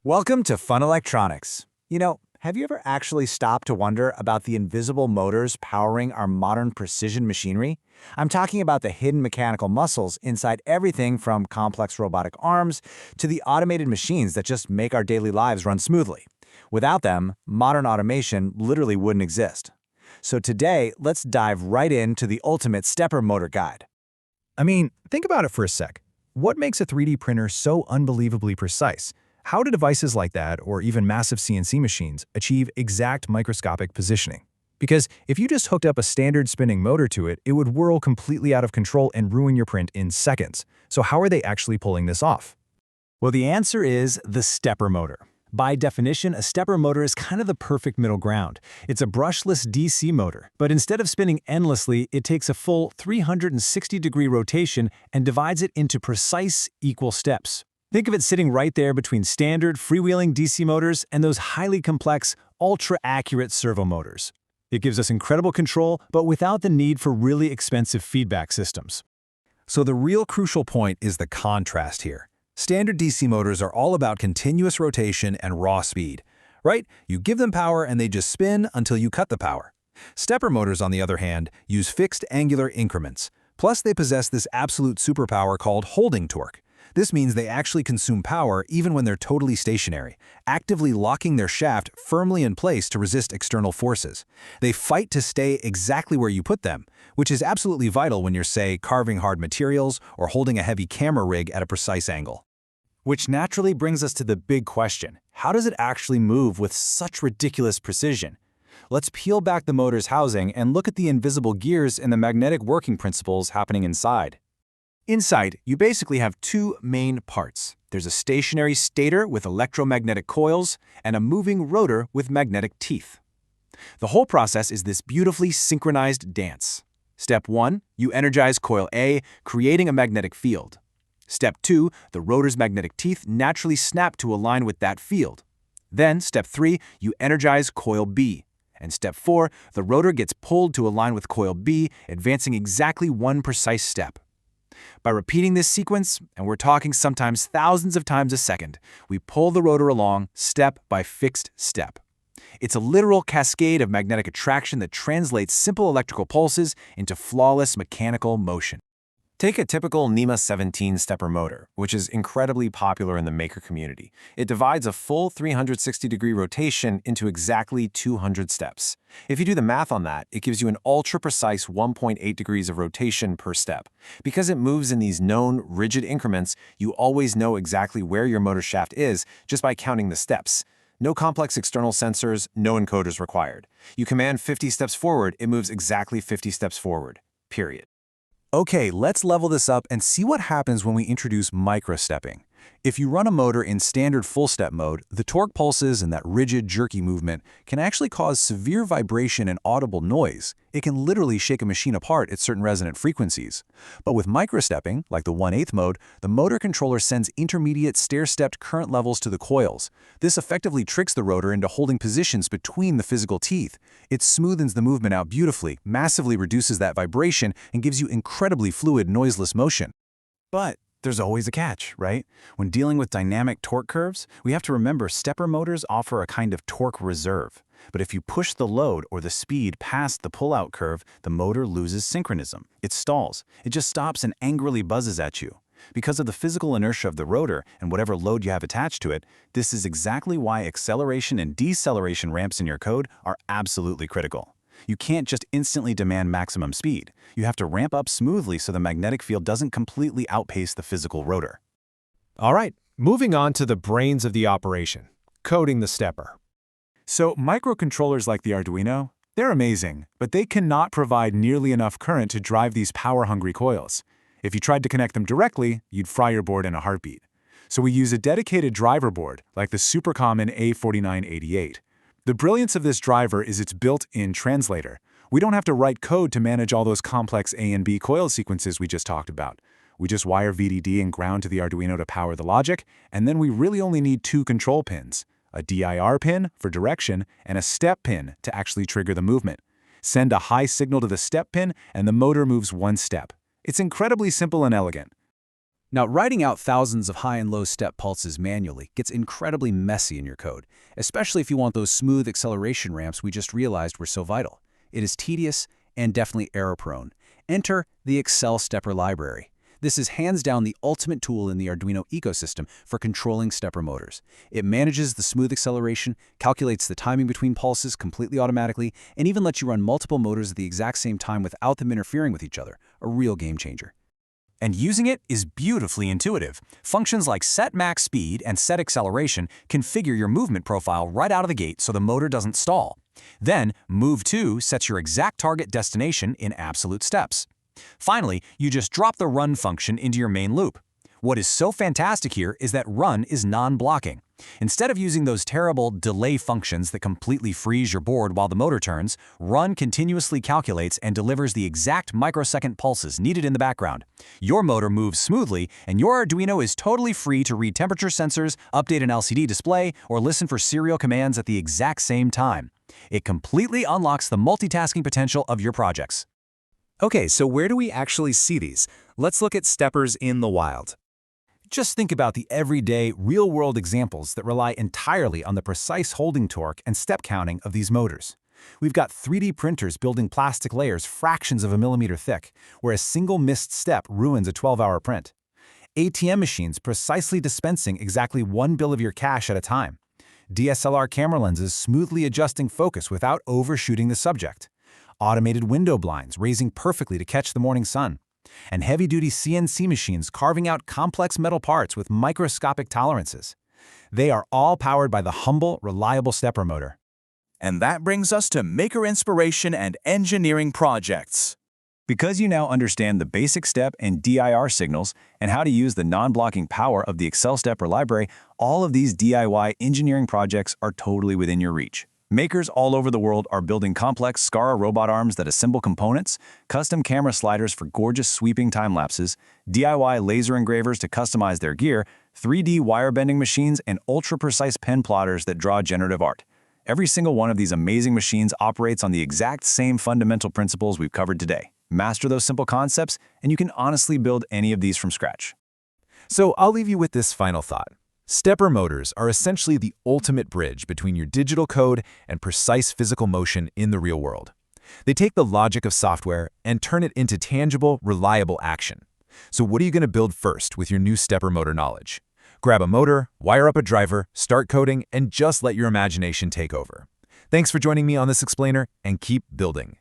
Welcome to Fun Electronics. Have you ever actually stopped to wonder about the invisible motors powering our modern precision machinery? I'm talking about the hidden mechanical muscles inside everything from complex robotic arms to the automated machines that just make our daily lives run smoothly. Without them, modern automation literally wouldn't exist. So today, let's dive right into the ultimate stepper motor guide. Think about it for a sec. What makes a 3D printer so unbelievably precise? How do devices like that, or even massive CNC machines, achieve exact microscopic positioning? Because if you just hooked up a standard spinning motor to it, it would whirl completely out of control and ruin your print in seconds. So how are they actually pulling this off? Well, the answer is the stepper motor. By definition, a stepper motor is kind of the perfect middle ground. It's a brushless DC motor, but instead of spinning endlessly, it takes a full 360-degree rotation and divides it into precise, equal steps. Think of it sitting right there between standard, freewheeling DC motors and those highly complex, ultra-accurate servo motors. It gives us incredible control, but without the need for really expensive feedback systems. So the real crucial point is the contrast here. Standard DC motors are all about continuous rotation and raw speed, right? You give them power and they just spin until you cut the power. Stepper motors, on the other hand, use fixed angular increments. Plus, they possess this absolute superpower called holding torque. This means they actually consume power even when they're totally stationary, actively locking their shaft firmly in place to resist external forces. They fight to stay exactly where you put them, which is absolutely vital when you're, say, carving hard materials or holding a heavy camera rig at a precise angle. Which naturally brings us to the big question: how does it actually move with such ridiculous precision? Let's peel back the motor's housing and look at the invisible gears and the magnetic working principles happening inside. Inside, you basically have two main parts. There's a stationary stator with electromagnetic coils and a moving rotor with magnetic teeth. The whole process is this beautifully synchronized dance. Step 1, you energize coil A, creating a magnetic field. Step 2, the rotor's magnetic teeth naturally snap to align with that field. Then, step 3, you energize coil B. And step 4, the rotor gets pulled to align with coil B, advancing exactly one precise step. By repeating this sequence, and we're talking sometimes thousands of times a second, we pull the rotor along step by fixed step. It's a literal cascade of magnetic attraction that translates simple electrical pulses into flawless mechanical motion. Take a typical NEMA 17 stepper motor, which is incredibly popular in the maker community. It divides a full 360-degree rotation into exactly 200 steps. If you do the math on that, it gives you an ultra-precise 1.8 degrees of rotation per step. Because it moves in these known, rigid increments, you always know exactly where your motor shaft is just by counting the steps. No complex external sensors, no encoders required. You command 50 steps forward, it moves exactly 50 steps forward. Period. Okay, let's level this up and see what happens when we introduce microstepping. If you run a motor in standard full-step mode, the torque pulses and that rigid, jerky movement can actually cause severe vibration and audible noise. It can literally shake a machine apart at certain resonant frequencies. But with microstepping, like the 1/8 mode, the motor controller sends intermediate stair-stepped current levels to the coils. This effectively tricks the rotor into holding positions between the physical teeth. It smoothens the movement out beautifully, massively reduces that vibration, and gives you incredibly fluid, noiseless motion. But there's always a catch, right? When dealing with dynamic torque curves, we have to remember stepper motors offer a kind of torque reserve. But if you push the load or the speed past the pull-out curve, the motor loses synchronism. It stalls. It just stops and angrily buzzes at you. Because of the physical inertia of the rotor and whatever load you have attached to it, this is exactly why acceleration and deceleration ramps in your code are absolutely critical. You can't just instantly demand maximum speed. You have to ramp up smoothly so the magnetic field doesn't completely outpace the physical rotor. All right, moving on to the brains of the operation, coding the stepper. So microcontrollers like the Arduino, they're amazing, but they cannot provide nearly enough current to drive these power-hungry coils. If you tried to connect them directly, you'd fry your board in a heartbeat. So we use a dedicated driver board, like the super common A4988. The brilliance of this driver is its built-in translator. We don't have to write code to manage all those complex A and B coil sequences we just talked about. We just wire VDD and ground to the Arduino to power the logic, and then we really only need two control pins, a DIR pin for direction and a step pin to actually trigger the movement. Send a high signal to the step pin and the motor moves one step. It's incredibly simple and elegant. Now, writing out thousands of high and low step pulses manually gets incredibly messy in your code, especially if you want those smooth acceleration ramps we just realized were so vital. It is tedious and definitely error-prone. Enter the Excel Stepper library. This is hands down the ultimate tool in the Arduino ecosystem for controlling stepper motors. It manages the smooth acceleration, calculates the timing between pulses completely automatically, and even lets you run multiple motors at the exact same time without them interfering with each other. A real game changer. And using it is beautifully intuitive. Functions like set max speed and set acceleration configure your movement profile right out of the gate so the motor doesn't stall. Then, Move To sets your exact target destination in absolute steps. Finally, you just drop the run function into your main loop. What is so fantastic here is that run is non-blocking. Instead of using those terrible delay functions that completely freeze your board while the motor turns, run continuously calculates and delivers the exact microsecond pulses needed in the background. Your motor moves smoothly, and your Arduino is totally free to read temperature sensors, update an LCD display, or listen for serial commands at the exact same time. It completely unlocks the multitasking potential of your projects. Okay, so where do we actually see these? Let's look at steppers in the wild. Just think about the everyday, real-world examples that rely entirely on the precise holding torque and step counting of these motors. We've got 3D printers building plastic layers fractions of a millimeter thick, where a single missed step ruins a 12-hour print. ATM machines precisely dispensing exactly 1 bill of your cash at a time. DSLR camera lenses smoothly adjusting focus without overshooting the subject. Automated window blinds raising perfectly to catch the morning sun. And heavy-duty CNC machines carving out complex metal parts with microscopic tolerances. They are all powered by the humble, reliable stepper motor. And that brings us to maker inspiration and engineering projects. Because you now understand the basic step and DIR signals and how to use the non-blocking power of the Excel Stepper library, all of these DIY engineering projects are totally within your reach. Makers all over the world are building complex SCARA robot arms that assemble components, custom camera sliders for gorgeous sweeping time-lapses, DIY laser engravers to customize their gear, 3D wire-bending machines, and ultra-precise pen plotters that draw generative art. Every single one of these amazing machines operates on the exact same fundamental principles we've covered today. Master those simple concepts, and you can honestly build any of these from scratch. So I'll leave you with this final thought. Stepper motors are essentially the ultimate bridge between your digital code and precise physical motion in the real world. They take the logic of software and turn it into tangible, reliable action. So what are you going to build first with your new stepper motor knowledge? Grab a motor, wire up a driver, start coding, and just let your imagination take over. Thanks for joining me on this explainer, and keep building.